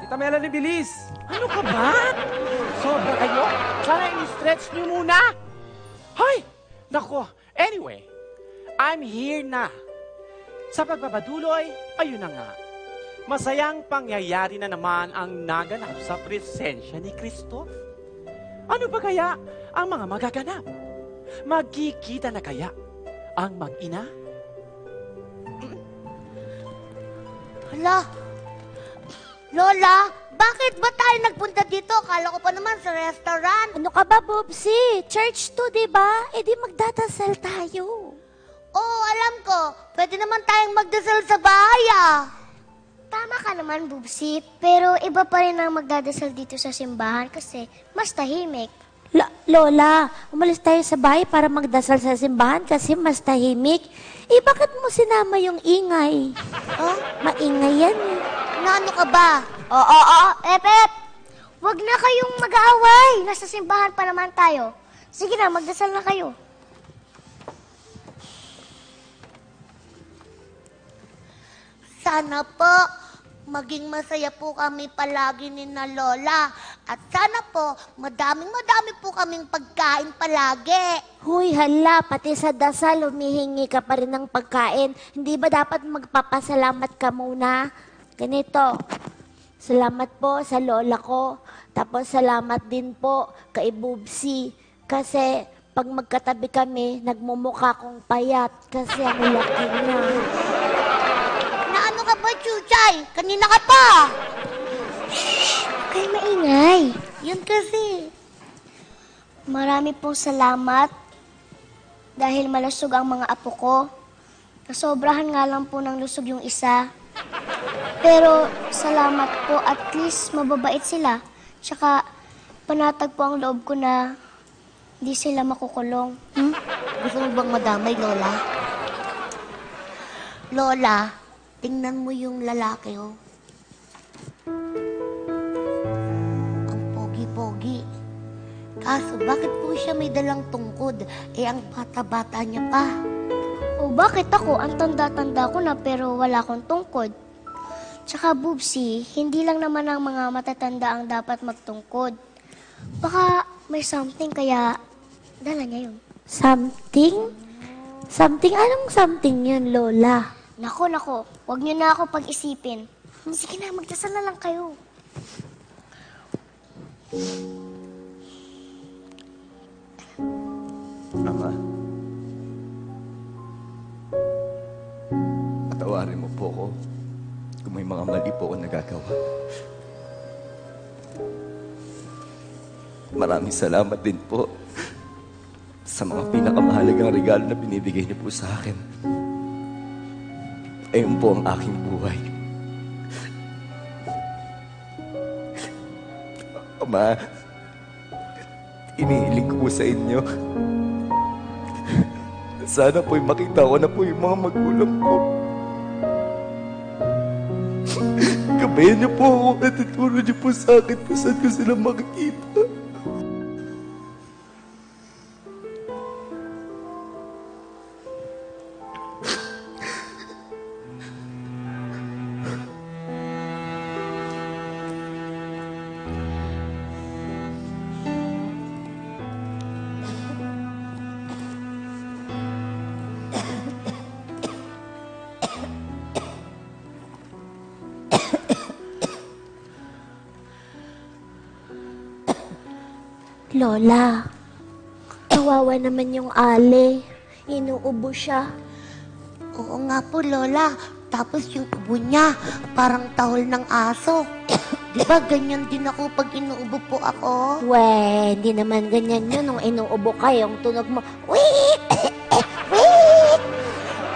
Tita Melanie, bilis! Ano ka ba? Sobra kayo? Sana i-stretch niyo muna. Hoy! Nako, anyway, I'm here na. Sa pagbabaduloy, ayun na nga. Masayang pangyayari na naman ang naganap sa presensya ni Kristo. Ano ba kaya ang mga magaganap? Magkikita na kaya ang mag-ina? Hala, Lola, bakit ba tayo nagpunta dito? Kala ko pa naman sa restaurant. Ano ka ba, Bubsy? Church to, di ba? E di magdadasal tayo. Oo, alam ko. Pwede naman tayong magdasal sa bahay, ah. Tama ka naman, Bubsy. Pero iba pa rin ang magdadasal dito sa simbahan kasi mas tahimik. Lola, umalis tayo sa bahay para magdasal sa simbahan kasi mas tahimik. Eh, bakit mo sinama yung ingay? Oh? Maingay yan eh. Ano ka ba? Oo, Epep! Huwag na kayong mag-aaway. Nasa simbahan pa naman tayo. Sige na, magdasal na kayo. Sana po, maging masaya po kami palagi ni na Lola. At sana po, madami po kaming pagkain palagi. Huy, hala, pati sa dasal, humihingi ka pa rin ng pagkain. Hindi ba dapat magpapasalamat ka muna? Ganito, salamat po sa lola ko. Tapos salamat din po kay Bubsy. Kasi pag magkatabi kami, nagmumukha kong payat kasi ang laki na. Naano ka ba, Chuchay? Kanina ka pa. Shh! Kayo maingay. Yun kasi. Marami pong salamat dahil malusog ang mga apo ko. Nasobrahan nga lang po ng lusog yung isa. Pero salamat po, at least mababait sila. Tsaka panatag po ang loob ko na hindi sila makukulong. Gusto mo bang madamay, Lola? Lola, tingnan mo yung lalaki, oh. Ang pogi-pogi. Kaso, bakit po siya may dalang tungkod? Eh, ang bata-bata niya pa. O bakit ako? Ang tanda-tanda ko na pero wala akong tungkod. Tsaka, Bubsy, hindi lang naman ang mga matatanda ang dapat magtungkod. Baka may something kaya dala niya yun. Something? Something? Anong something yun, Lola? Nako, huwag niyo na ako pag-isipin. Sige na, magdasal na lang kayo. Ama, patawarin mo po ko kung may mga mali po ako nagagawa. Maraming salamat din po sa mga pinakamahalagang regalo na binibigay niyo po sa akin. Ayun po ang aking buhay. Ama, inihiling ko po sa inyo. Sana po'y makita ko na po yung mga magulang ko. Gabayan niyo po ako at ituro niyo po sa akin kung saan ko sila makikita. Lola, kawawa naman yung Ale. Inuubo siya. Oo nga po, Lola. Tapos yung ubo niya, parang tahol ng aso. Di ba ganyan din ako pag inuubo po ako? We, hindi naman ganyan yun. Nung inuubo ka, yung tunog mo, wait! Wait!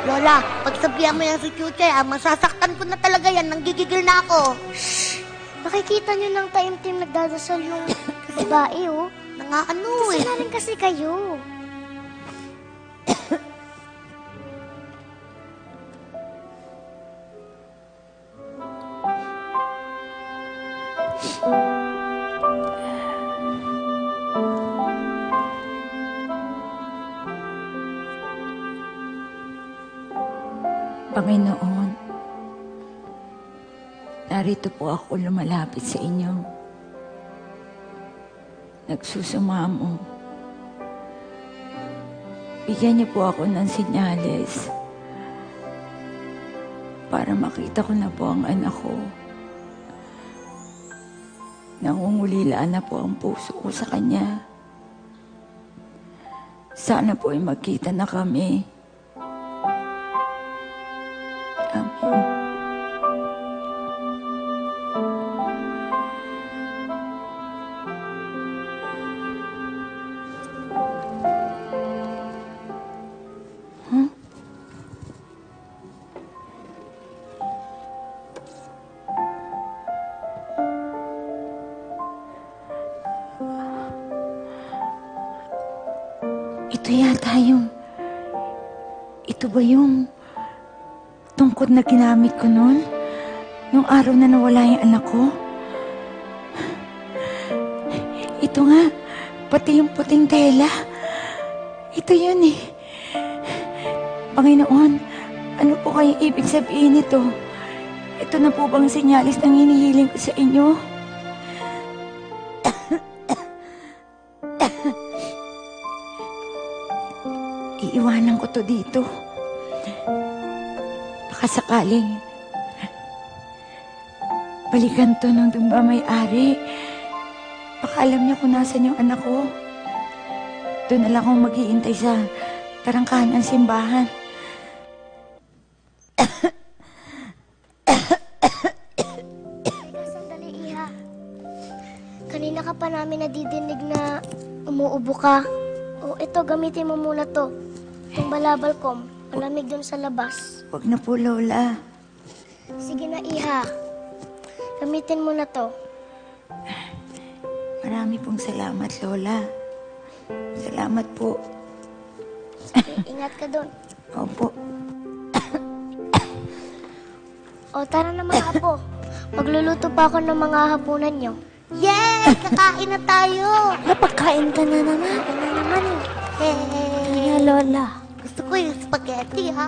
Lola, pagsabihan mo yan si Chuchay, masasaktan ko na talaga yan. Nanggigigil na ako. Shh! Nakikita niyo ng taimtim nagdadasal yung babae, oh. Nangaano eh. Kasalanan kasi kayo. Panginoon, narito po ako lumalapit sa inyo. Nagsusumamo. Bigyan niyo po ako ng senyales para makita ko na po ang anak ko. Nangungulila na po ang puso ko sa kanya. Sana po ay magkita na kami. Amen. Ito yata yung... Ito ba yung tungkod na ginamit ko noon? Nung araw na nawala yung anak ko? Ito nga, pati yung puting tela. Ito yun eh. Panginoon, ano po kayang ibig sabihin nito? Ito na po bang senyalis ng hinihiling ko sa inyo? Iiwanan ko to dito. Baka sakaling balikan to ng dumba may-ari. Baka alam niya kung nasan yung anak ko. Doon na lang akong maghihintay sa tarangkahan ng simbahan. Teka, sandali, Iha. Kanina ka pa namin nadidinig na umuubo ka. O, ito, gamitin mo muna to. Itong balabalkom. Malamig dun sa labas. Huwag na po, Lola. Sige na, Iha. Gamitin mo na to. Marami pong salamat, Lola. Salamat po. Ingat ka dun. Opo. O, tara na mga apo. Magluluto pa ako ng mga hapunan nyo. Yay! Kakain na tayo! Napagkain ka na naman. Ano naman eh. Hey! Kaya, Lola. Gusto ko yung spaghetti, ha?